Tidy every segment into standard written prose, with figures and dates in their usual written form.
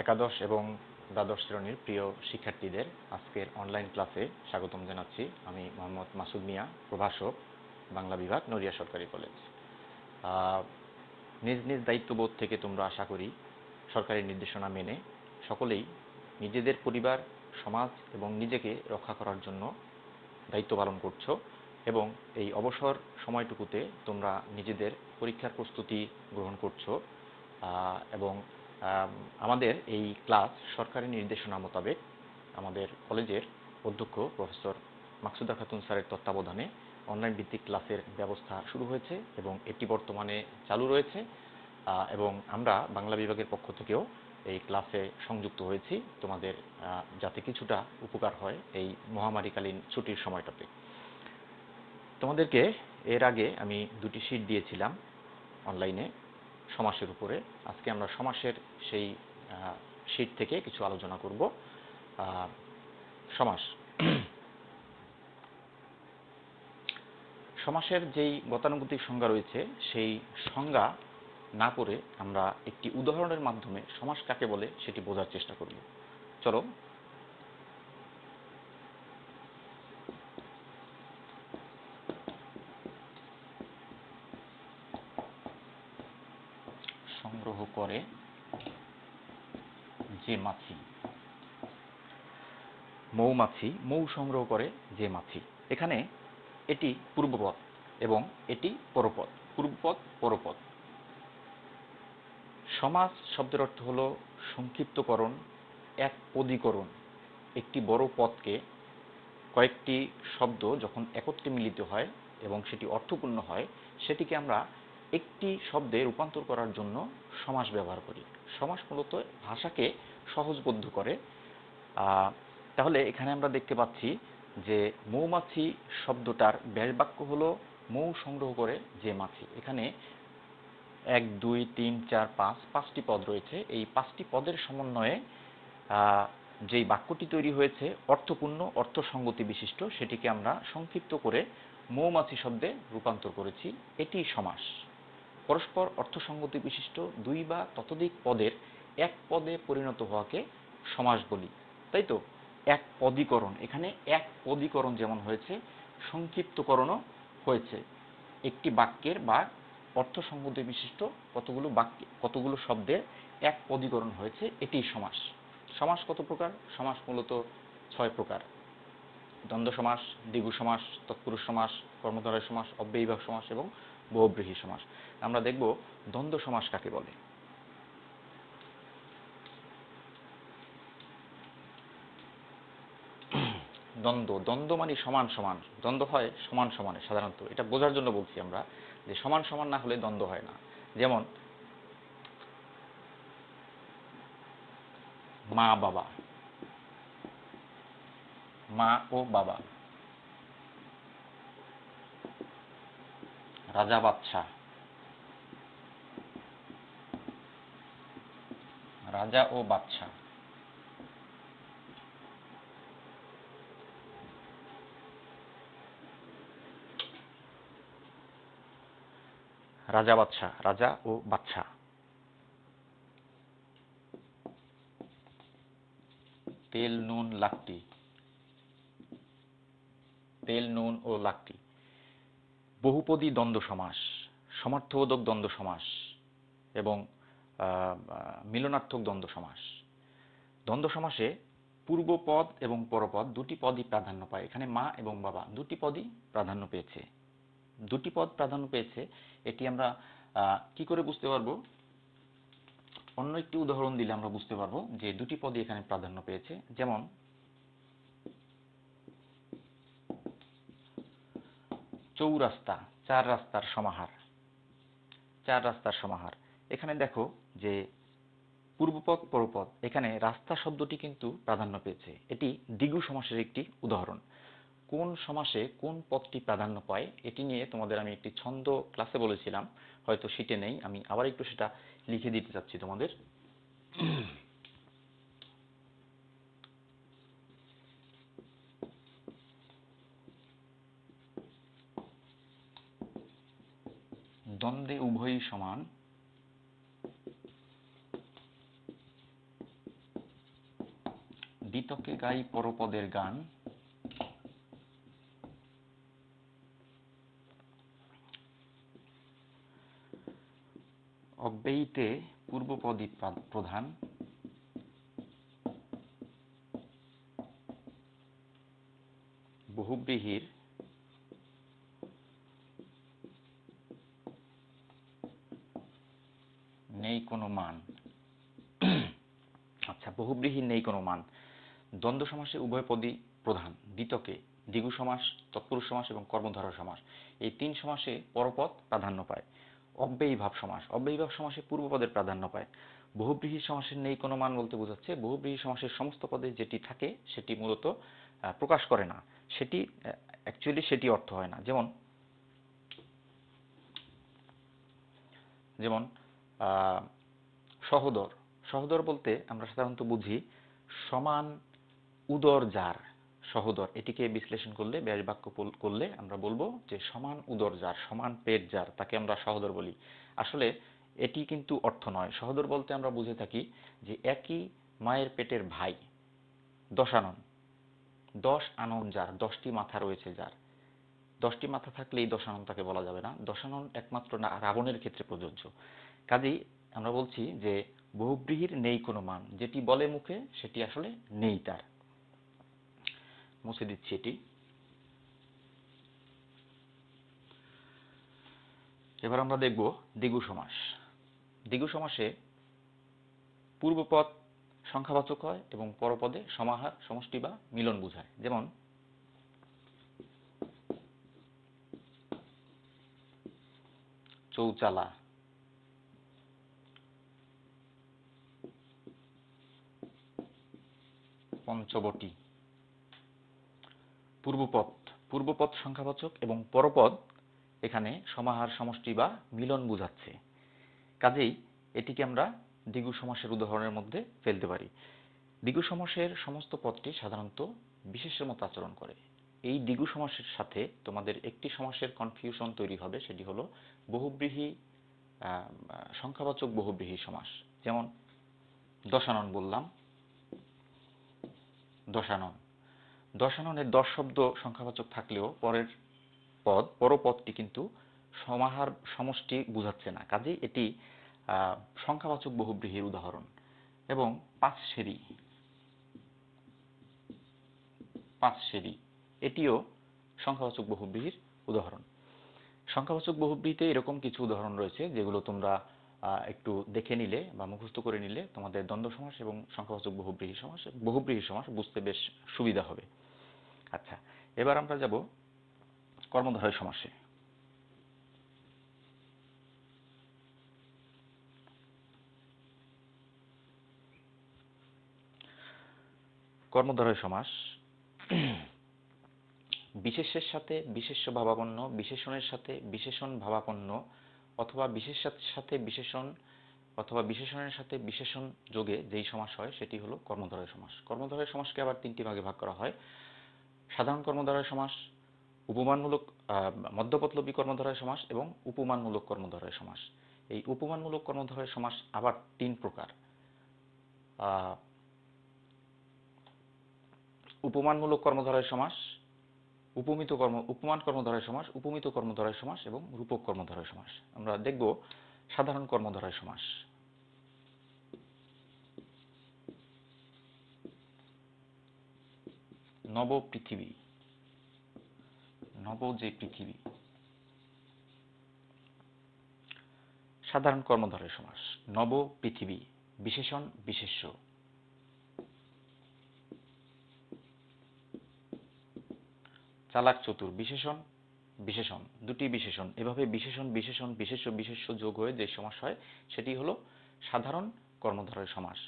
একাদশ এবং দ্বাদশ শ্রেণীর প্রিয় শিক্ষার্থীদের আজকের অনলাইন ক্লাসে স্বাগতম জানাচ্ছি। আমি মোহাম্মদ মাসুদ মিয়া, প্রভাষক, বাংলা বিভাগ, নড়িয়া সরকারি কলেজ। নিজ নিজ দায়িত্ববোধ থেকে তোমরা আশা করি সরকারি নির্দেশনা মেনে সকলেই নিজেদের পরিবার, সমাজ এবং নিজেকে রক্ষা করার জন্য দায়িত্ব পালন করছো এবং এই অবসর সময়টুকুতে তোমরা নিজেদের পরীক্ষার প্রস্তুতি গ্রহণ করছো এবং আমাদের এই ক্লাস সরকারি নির্দেশনা মোতাবেক আমাদের কলেজের অধ্যক্ষ প্রফেসর মাকসুদা খাতুন স্যারের তত্ত্বাবধানে অনলাইন ভিত্তিক ক্লাসের ব্যবস্থা শুরু হয়েছে এবং এটি বর্তমানে চালু রয়েছে এবং আমরা বাংলা বিভাগের পক্ষ থেকেও এই ক্লাসে সংযুক্ত হয়েছি তোমাদের যাতে কিছুটা উপকার হয় এই মহামারীকালীন ছুটির সময়টাতে। তোমাদেরকে এর আগে আমি দুটি শীট দিয়েছিলাম অনলাইনে সমাসের উপরে। আজকে আমরা সমাসের সেই শীট থেকে কিছু আলোচনা করব। সমাস সমাসের যেই গতানুগতিক সংজ্ঞা রয়েছে সেই সংজ্ঞা না করে আমরা একটি উদাহরণের মাধ্যমে সমাস কাকে বলে সেটি বোঝার চেষ্টা করব। চলো সংগ্রহ করে যে মাছি, মৌমাছি মৌ সংগ্রহ করে যে মাছি। এখানে এটি পূর্বপদ এবং এটি পরপদ, পূর্বপদ পরপদ। সমাস শব্দের অর্থ হলো সংক্ষিপ্তকরণ, এক পদীকরণ। একটি বড় পদকে কয়েকটি শব্দ যখন একত্রে মিলিত হয় এবং সেটি অর্থপূর্ণ হয়, সেটিকে আমরা একটি শব্দে রূপান্তর করার জন্য সমাস ব্যবহার করি। সমাস মূলত ভাষাকে সহজবোধ্য করে। তাহলে এখানে আমরা দেখতে পাচ্ছি যে মৌমাছি শব্দটার ব্যাসবাক্য হলো মৌ সংগ্রহ করে যে মাছি। এখানে 1, 2, 3, 4, 5 পাঁচটি পদ রয়েছে। এই পাঁচটি পদের সমন্বয়ে যেই বাক্যটি তৈরি হয়েছে অর্থপূর্ণ, অর্থসঙ্গতি বিশিষ্ট, সেটিকে আমরা সংক্ষিপ্ত করে মৌমাছি শব্দে রূপান্তর করেছি। এটি সমাস। পরস্পর অর্থসঙ্গতি বিশিষ্ট দুই বা ততোধিক পদের এক পদে পরিণত হওয়াকে সমাস বলি, তাই তো? এক পদীকরণ, এখানে এক পদীকরণ যেমন হয়েছে, সংক্ষিপ্তকরণও হয়েছে। একটি বাক্যের বা অর্থসঙ্গতি বিশিষ্ট কতগুলো শব্দের এক পদীকরণ হয়েছে, এটি সমাস। সমাস কত প্রকার? সমাস মূলত 6 প্রকার: দ্বন্দ্ব সমাস, দ্বিগু সমাস, তৎপুরুষ সমাস, কর্মধারয় সমাস, অব্যয়ীভাব সমাস এবং বহুব্রীহি সমাস। আমরা দেখব দ্বন্দ্ব সমাস কাকে বলে। দ্বন্দ্ব মানে সমান সমান। দ্বন্দ্ব হয় সমান সমানে সাধারণত। এটা বোঝার জন্য বলছি আমরা যে সমান সমান না হলে দ্বন্দ্ব হয় না। যেমন মা বাবা, মা ও বাবা। রাজা বাদশা, রাজা ও বাদশা। রাজা বাদশা, রাজা ও বাদশা। তেল নুন লাকটি, তেল নুন ও লাকটি। বহুপদী দ্বন্দ্ব সমাস, সমার্থবোধক দ্বন্দ্ব সমাস এবং মিলনার্থক দ্বন্দ্ব সমাস। দ্বন্দ্ব সমাসে পূর্বপদ এবং পরপদ দুটি পদই প্রাধান্য পায়। এখানে মা এবং বাবা দুটি পদই প্রাধান্য পেয়েছে। দুটি পদ প্রাধান্য পেয়েছে, এটি আমরা কি করে বুঝতে পারবো? অন্য একটি উদাহরণ দিলে আমরা বুঝতে পারবো যে দুটি পদই এখানে প্রাধান্য পেয়েছে। যেমন চৌরাস্তা, চার রাস্তার সমাহার, চার রাস্তার সমাহার। এখানে দেখো যে পূর্বপদ পরপদ, এখানে রাস্তা শব্দটি কিন্তু প্রাধান্য পেয়েছে। এটি দ্বিগু সমাসের একটি উদাহরণ। কোন সমাসে কোন পদটি প্রাধান্য পায় এটি নিয়ে তোমাদের আমি একটি ছন্দ ক্লাসে বলেছিলাম, হয়তো শিটে নেই, আমি আবার একটু সেটা লিখে দিতে চাচ্ছি তোমাদের। দ্বন্দ্বে উভয়ই সমান, দিতকে গাই পরপদের গান, অব্যয়ীতে পূর্বপদী প্রধান, বহুব্রীহির নেই কোনো মান। আচ্ছা, বহুব্রীহির নেই কোনো মান। দ্বন্দ্ব সমাসে উভয় পদই প্রধান। দ্বিতকে দ্বিগু সমাস, তৎপুরুষ সমাস এবং কর্মধারয় সমাস, এই তিন সমাসে পরপদ প্রাধান্য পায়। অব্যয়ী ভাব সমাস, অব্যয়ী ভাব সমাসে পূর্বপদের প্রাধান্য পায়। বহুব্রীহি সমাসের নেই কোনো মান বলতে বোঝাচ্ছে বহুব্রীহি সমাসের সমস্ত পদে যেটি থাকে সেটি মূলত প্রকাশ করে না, সেটি অ্যাকচুয়ালি সেটি অর্থ হয় না। যেমন যেমন সহোদর, সহোদর বলতে আমরা সাধারণত বুঝি সমান উদর যার সহোদর, এটিকে বিশ্লেষণ করলে ব্যাস বাক্য করলে আমরা বলবো যে সমান উদর যার, সমান পেট যার, তাকে আমরা সহোদর বলি। আসলে এটি কিন্তু অর্থ নয়। সহোদর বলতে আমরা বুঝে থাকি যে একই মায়ের পেটের ভাই, দশানন, 10 আনন যার, 10টি মাথা রয়েছে যার, 10টি মাথা থাকলেই দশানন তাকে বলা যাবে না, দশানন একমাত্র রাবণের ক্ষেত্রে প্রযোজ্য। কাজেই আমরা বলছি যে বহুব্রীহির নেই কোনো মান, যেটি বলে মুখে সেটি আসলে নেই তার। মুছে দিচ্ছি এটি। এবার আমরা দেখব দ্বিগু সমাস। দ্বিগু সমাসে পূর্বপদ সংখ্যাবাচক হয় এবং পরপদে সমাহার, সমষ্টি বা মিলন বোঝায়। যেমন চৌচালা, পঞ্চবটি। পূর্বপদ, পূর্বপদ সংখ্যাবাচক এবং পরপদ এখানে সমাহার, সমষ্টি বা মিলন বোঝাচ্ছে। কাজেই এটিকে আমরা দ্বিগু সমাসের উদাহরণের মধ্যে ফেলতে পারি। দ্বিগু সমাসের সমস্ত পদটি সাধারণত বিশেষের মতো আচরণ করে। এই দ্বিগু সমাসের সাথে তোমাদের একটি সমাসের কনফিউশন তৈরি হবে, সেটি হলো বহুব্রীহি সংখ্যাবাচক বহুব্রীহি সমাস। যেমন দশানন বললাম, দশানন, দশাননের 10 শব্দ সংখ্যাবাচক থাকলেও পরের পরপদটি কিন্তু সমাহার, সমষ্টি বোঝাচ্ছে না, কাজেই এটি সংখ্যাবাচক বহুব্রীহির উদাহরণ। এবং পাঁচশেরি, পাঁচশেরি এটিও সংখ্যাবাচক বহুব্রীহির উদাহরণ। সংখ্যাবাচক বহুব্রীহিতে এরকম কিছু উদাহরণ রয়েছে যেগুলো তোমরা একটু দেখে নিলে বা মুখস্থ করে নিলে তোমাদের দ্বন্দ্ব সমাস এবং সংখ্যাবাচক বহুব্রীহি সমাস বুঝতে বেশ সুবিধা হবে। আচ্ছা, এবার আমরা যাব কর্মধারয় সমাসে। কর্মধারয় সমাস বিশেষের সাথে বিশেষ্য ভাবাপন্ন, বিশেষণের সাথে বিশেষণ ভাবাপন্ন, অথবা বিশেষের সাথে বিশেষণ অথবা বিশেষণের সাথে বিশেষণ যোগে যেই সমাস হয় সেটি হলো কর্মধারয় সমাস। কর্মধারয় সমাসকে আবার 3টি ভাগে ভাগ করা হয়: সাধারণ কর্মধারয় সমাস, উপমানমূলক মধ্যপদলোপী কর্মধারয় সমাস এবং উপমানমূলক কর্মধারয় সমাস। এই উপমানমূলক কর্মধারয় সমাস আবার 3 প্রকার: উপমানমূলক কর্মধারয় সমাস, উপমান কর্মধারয় সমাস, উপমিত কর্মধারয় সমাস এবং রূপক কর্মধারয় সমাস। আমরা দেখব সাধারণ কর্মধারয় সমাস। নব পৃথিবী, নব যে পৃথিবী। সাধারণ কর্মধারয় সমাস, নব পৃথিবী, বিশেষণ বিশেষ্য। চালাক চতুর, বিশেষণ বিশেষণ, দুটি বিশেষণ, এভাবে বিশেষণ বিশেষণ বিশেষ্য বিশেষ্য যোগ হয়ে যে সমাস হয় সেটি হলো সাধারণ কর্মধারয় সমাস।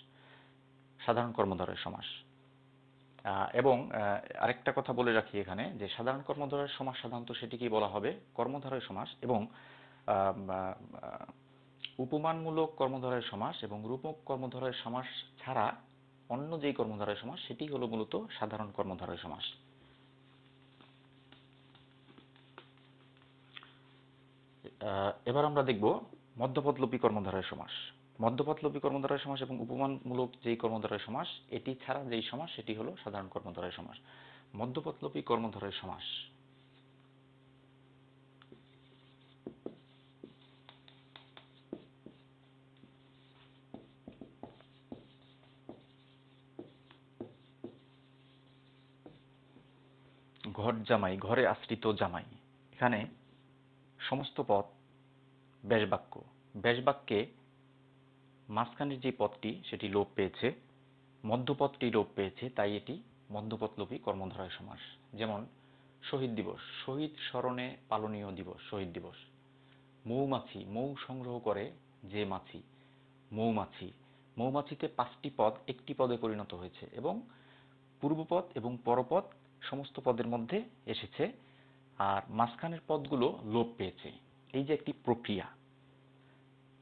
সাধারণ কর্মধারয় সমাস। এবং আরেকটা কথা বলে রাখি এখানে যে সাধারণ কর্মধারয় সমাস সাধারণত সেটিকেই বলা হবে কর্মধারয় সমাস, এবং উপমানমূলক কর্মধারয় সমাস এবং রূপক কর্মধারয় সমাস ছাড়া অন্য যেই কর্মধারয় সমাস সেটি হলো মূলত সাধারণ কর্মধারয় সমাস। এবার আমরা দেখব মধ্যপদলোপী কর্মধারয় সমাস। মধ্যপদলোপী কর্মধারয় সমাস এবং উপমানমূলক যেই কর্মধারয় সমাস, এটি ছাড়া যেই সমাস সেটি হলো সাধারণ কর্মধারয় সমাস। মধ্যপদলোপী কর্মধারয় সমাস। ঘর জামাই, ঘরে আশ্রিত জামাই। এখানে সমস্ত পদ ব্যাসবাক্য। ব্যাসবাক্যে মাঝখানের যে পদটি সেটি লোপ পেয়েছে, মধ্যপদটি লোপ পেয়েছে, তাই এটি মধ্যপদলোপী কর্মধারয় সমাস। যেমন শহীদ দিবস, শহীদ স্মরণে পালনীয় দিবস, শহীদ দিবস। মৌমাছি, মৌ সংগ্রহ করে যে মাছি, মৌমাছি। মৌমাছিতে 5টি পদ একটি পদে পরিণত হয়েছে এবং পূর্বপদ এবং পরপদ সমস্ত পদের মধ্যে এসেছে, আর মাঝখানের পদগুলো লোপ পেয়েছে। এই যে একটি প্রক্রিয়া,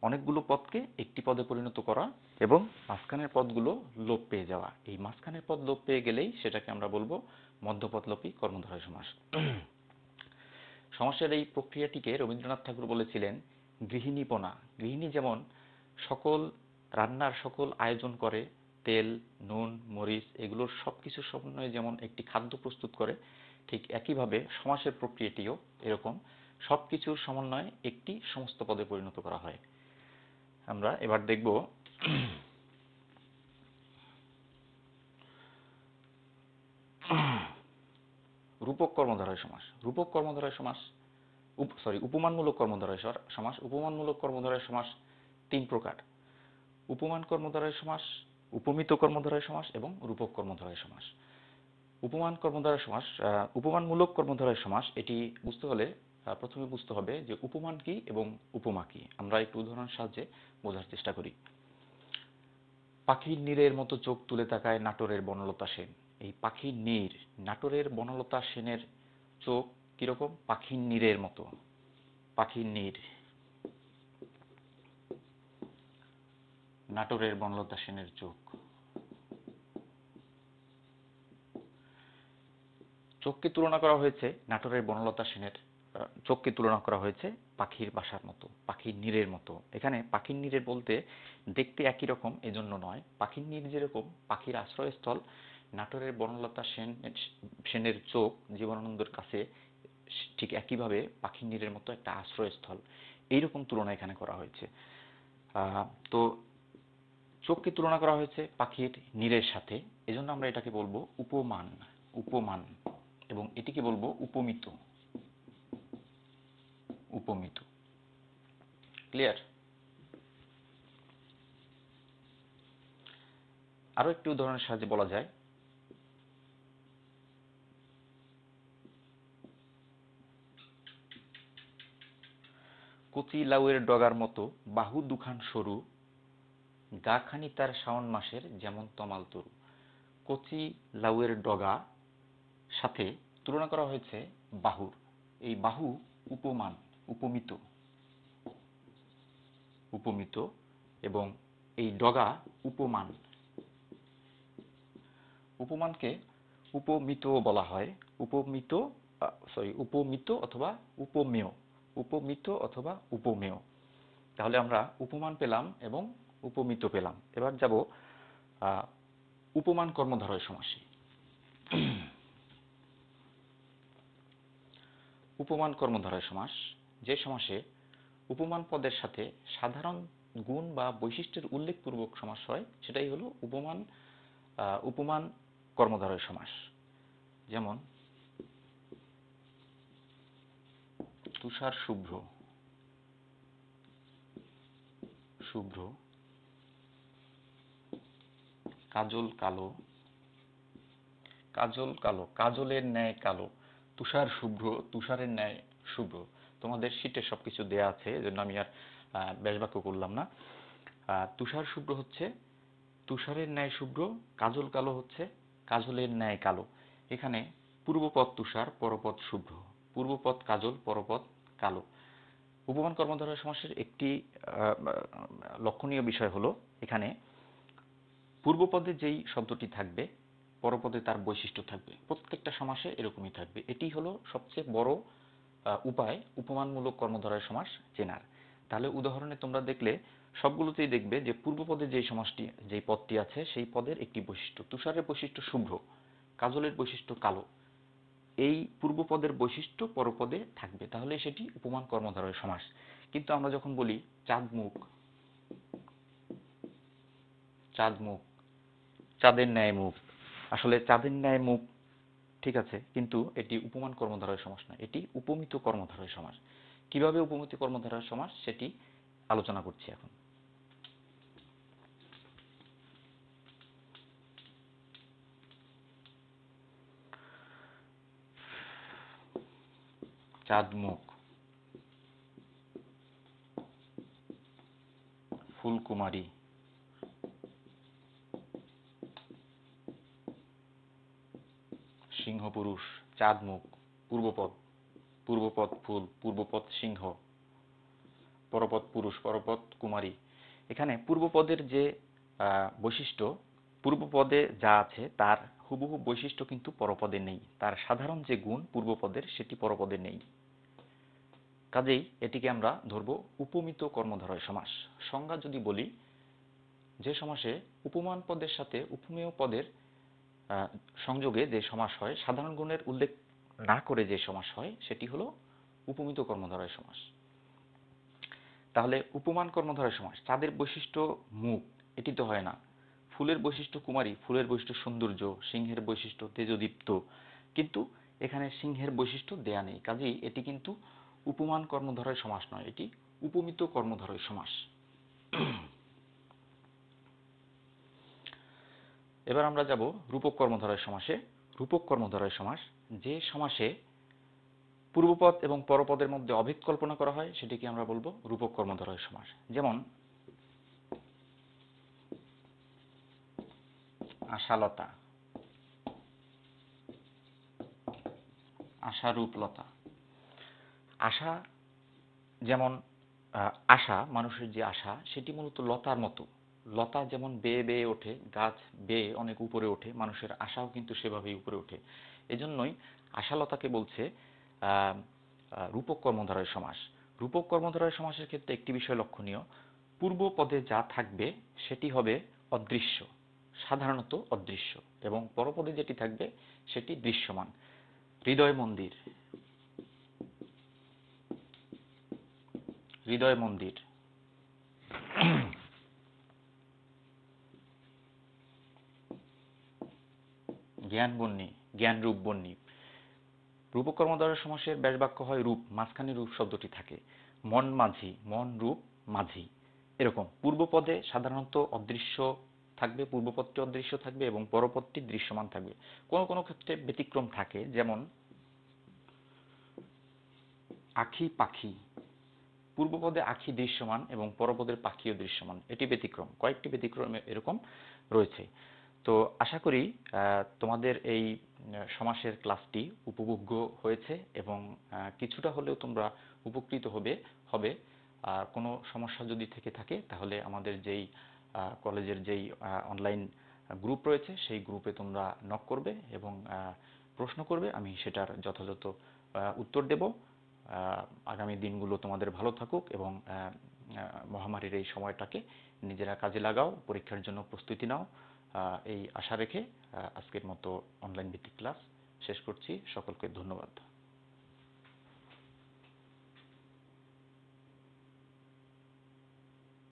অনেকগুলো পদকে একটি পদে পরিণত করা এবং মাঝখানের পদগুলো লোপ পেয়ে যাওয়া। এই মাঝখানের পদ লোপ পেয়ে গেলেই সেটাকে আমরা বলবো মধ্যপদলোপী কর্মধারয় সমাস। সমাসের এই প্রক্রিয়াটিকে রবীন্দ্রনাথ ঠাকুর বলেছিলেন গৃহিণীপনা। গৃহিণী যেমন সকল রান্নার সকল আয়োজন করে, তেল, নুন, মরিচ এগুলোর সবকিছু সমন্বয়ে যেমন একটি খাদ্য প্রস্তুত করে, ঠিক একইভাবে সমাসের প্রক্রিয়াটিও এরকম সবকিছুর সমন্বয়ে একটি সমস্ত পদে পরিণত করা হয়। আমরা এবার দেখব রূপক কর্মধারয় সমাস। রূপক কর্মধারয় সমাস, উপমানমূলক কর্মধারয় সমাস। উপমানমূলক কর্মধারয় সমাস 3 প্রকার: উপমান কর্মধারয় সমাস, উপমিত কর্মধারয় সমাস এবং রূপক কর্মধারয় সমাস। উপমান কর্মধারয় সমাস, উপমানমূলক কর্মধারয় সমাস, এটি বুঝতে হলে প্রথমে বুঝতে হবে যে উপমান কি এবং উপমা কি। আমরা একটু উদাহরণের সাহায্যে বোঝার চেষ্টা করি। পাখির নীড়ের মতো চোখ তুলে তাকায় নাটোরের বনলতা সেন। এই পাখির নীড়, নাটোরের বনলতা সেনের চোখ কিরকম? পাখির নীড়ের মতো। পাখির নীড়, নাটোরের বনলতা সেনের চোখ। চোখকে তুলনা করা হয়েছে নাটোরের বনলতা সেনের চোখকে তুলনা করা হয়েছে পাখির বাসার মতো, পাখির নীড়ের মতো। এখানে পাখির নীড়ের বলতে দেখতে একই রকম এজন্য নয়, পাখির নীড় যেরকম পাখির আশ্রয়স্থল, নাটোরের বনলতা সেনের চোখ জীবনানন্দের কাছে ঠিক একইভাবে পাখির নীড়ের মতো একটা আশ্রয়স্থল, এইরকম তুলনা এখানে করা হয়েছে। তো চোখকে তুলনা করা হয়েছে পাখির নীড়ের সাথে, এজন্য আমরা এটাকে বলবো উপমান। উপমান। এবং এটিকে বলবো উপমিত। উপমিত। ক্লিয়ার? আরো একটি উদাহরণের সাহায্যে বলা যায়, কচি লাউয়ের ডগার মতো বাহু দুখান সরু, গা খানি তার শাওন মাসের যেমন তমাল তরু। কচি লাউয়ের ডগা সাথে তুলনা করা হয়েছে বাহুর। এই বাহু উপমান, উপমিত। উপমিত। এবং এই ডগা উপমান। উপমানকে উপমিত বলা হয়। উপমিত, উপমিত অথবা উপমেয়। উপমিত অথবা উপমেয়। তাহলে আমরা উপমান পেলাম এবং উপমিত পেলাম। এবার যাব উপমান কর্মধারয় সমাসে। উপমান কর্মধারয় সমাস, যে সমাসে উপমান পদের সাথে সাধারণ গুণ বা বৈশিষ্ট্যের উল্লেখপূর্বক সমাস হয়, সেটাই হলো উপমান কর্মধারয় সমাস। যেমন তুষার শুভ্র, শুভ্র। কাজল কালো, কাজল কালো, কাজলের ন্যায় কালো। তুষার শুভ্র, তুষারের ন্যায় শুভ্র। তোমাদের শীটে সবকিছু দেয়া আছে, এজন্য আমি আর ব্যাসবাক্য করলাম না। তুষার শুভ্র হচ্ছে তুষারের ন্যায় শুভ্র, কাজল কালো হচ্ছে কাজলের ন্যায় কালো। এখানে পূর্বপদ তুষার, পরপদ শুভ্র। পূর্বপদ কাজল, পরপদ কালো। উপমান কর্মধারয় সমাসের একটি লক্ষণীয় বিষয় হলো, এখানে পূর্বপদে যেই শব্দটি থাকবে পরপদে তার বৈশিষ্ট্য থাকবে। প্রত্যেকটা সমাসে এরকমই থাকবে। এটি হলো সবচেয়ে বড় উপায় উপমানমূলক কর্মধারয় সমাস চেনার। তাহলে উদাহরণে তোমরা দেখলে সবগুলোতেই দেখবে যে পূর্বপদে যেই সমাসটি যেই পদটি আছে সেই পদের একটি বৈশিষ্ট্য। তুষারের বৈশিষ্ট্য শুভ্র, কাজলের বৈশিষ্ট্য কালো। এই পূর্বপদের বৈশিষ্ট্য পরপদে থাকবে, তাহলে সেটি উপমান কর্মধারয় সমাস। কিন্তু আমরা যখন বলি চাঁদ মুখ, চাঁদ মুখ, চাঁদের ন্যায় মুখ, আসলে চাঁদের ন্যায় মুখ ঠিক আছে, কিন্তু এটি উপমান কর্মধারয় সমাস নয়, এটি উপমিত কর্মধারয় সমাস। কিভাবে উপমিত কর্মধারয় সমাস সেটি আলোচনা করছি এখন। চাঁদ মুখ, ফুলকুমারী, সিংহ পুরুষ। চাঁদ মুখ পূর্বপদ, পূর্বপদ ফুল, পূর্বপদ সিংহ, পরপদ পুরুষ, পরপদ কুমারী। এখানে পূর্বপদের যে বৈশিষ্ট্য, পূর্বপদে যা আছে তার হুবহু বৈশিষ্ট্য কিন্তু পরপদে নেই। তার সাধারণ যে গুণ পূর্বপদের সেটি পরপদে নেই। কাজেই এটিকে আমরা ধরব উপমিত কর্মধারয় সমাস। সংজ্ঞা যদি বলি, যে সমাসে উপমান পদের সাথে উপমেয় পদের সংযোগে যে সমাস হয়, সাধারণ গুণের উল্লেখ না করে যে সমাস হয়, সেটি হলো উপমিত কর্মধারয় সমাস। তাহলে উপমান কর্মধারয় সমাস, চাঁদের বৈশিষ্ট্য মুখ, এটি তো হয় না। ফুলের বৈশিষ্ট্য কুমারী, ফুলের বৈশিষ্ট্য সৌন্দর্য, সিংহের বৈশিষ্ট্য তেজদীপ্ত, কিন্তু এখানে সিংহের বৈশিষ্ট্য দেয়া নেই। কাজেই এটি কিন্তু উপমান কর্মধারয় সমাস নয়, এটি উপমিত কর্মধারয় সমাস। এবার আমরা যাব রূপক কর্মধারয় সমাসে। রূপক কর্মধারয় সমাস, যে সমাসে পূর্বপদ এবং পরপদের মধ্যে অভেদ কল্পনা করা হয় সেটিকে আমরা বলবো রূপক কর্মধারয় সমাস। যেমন আশালতা, আশারূপলতা। আশা যেমন আশা, মানুষের যে আশা সেটি মূলত লতার মতো। লতা যেমন বেয়ে বেয়ে ওঠে, গাছ বেয়ে অনেক উপরে ওঠে, মানুষের আশাও কিন্তু সেভাবেই উপরে ওঠে। এজন্যই আশালতাকে বলছে রূপক কর্মধারয় সমাস। রূপক কর্মধারয় সমাসের ক্ষেত্রে একটি বিষয় লক্ষণীয়, পূর্ব পদে যা থাকবে সেটি হবে অদৃশ্য, সাধারণত অদৃশ্য, এবং পরপদে যেটি থাকবে সেটি দৃশ্যমান। হৃদয় মন্দির, হৃদয় মন্দির। জ্ঞান বন্যী, জ্ঞান রূপ বন্যী। রূপক কর্মধারয় সমাসের ব্যাসবাক্য হয় রূপ, মাঝখানে রূপ শব্দটি থাকে। মন মাঝি, মন রূপ মাঝি। এরকম পূর্বপদে সাধারণত অদৃশ্য থাকবে, পূর্বপদটি অদৃশ্য থাকবে এবং পরপদটি দৃশ্যমান থাকবে। কোনো কোনো ক্ষেত্রে ব্যতিক্রম থাকে, যেমন আখি পাখি, পূর্বপদে আখি দৃশ্যমান এবং পরপদের পাখিও দৃশ্যমান, এটি ব্যতিক্রম। কয়েকটি ব্যতিক্রম এরকম রয়েছে। তো আশা করি তোমাদের এই সমাসের ক্লাসটি উপভোগ্য হয়েছে এবং কিছুটা হলেও তোমরা উপকৃত হবে। আর কোনো সমস্যা যদি থেকে থাকে তাহলে আমাদের যেই কলেজের যেই অনলাইন গ্রুপ রয়েছে সেই গ্রুপে তোমরা নক করবে এবং প্রশ্ন করবে, আমি সেটার যথাযথ উত্তর দেব। আগামী দিনগুলো তোমাদের ভালো থাকুক এবং মহামারীর এই সময়টাকে নিজেরা কাজে লাগাও, পরীক্ষার জন্য প্রস্তুতি নাও, এই আশা রেখে আজকের মতো অনলাইন ভিত্তিক ক্লাস শেষ করছি। সকলকে ধন্যবাদ।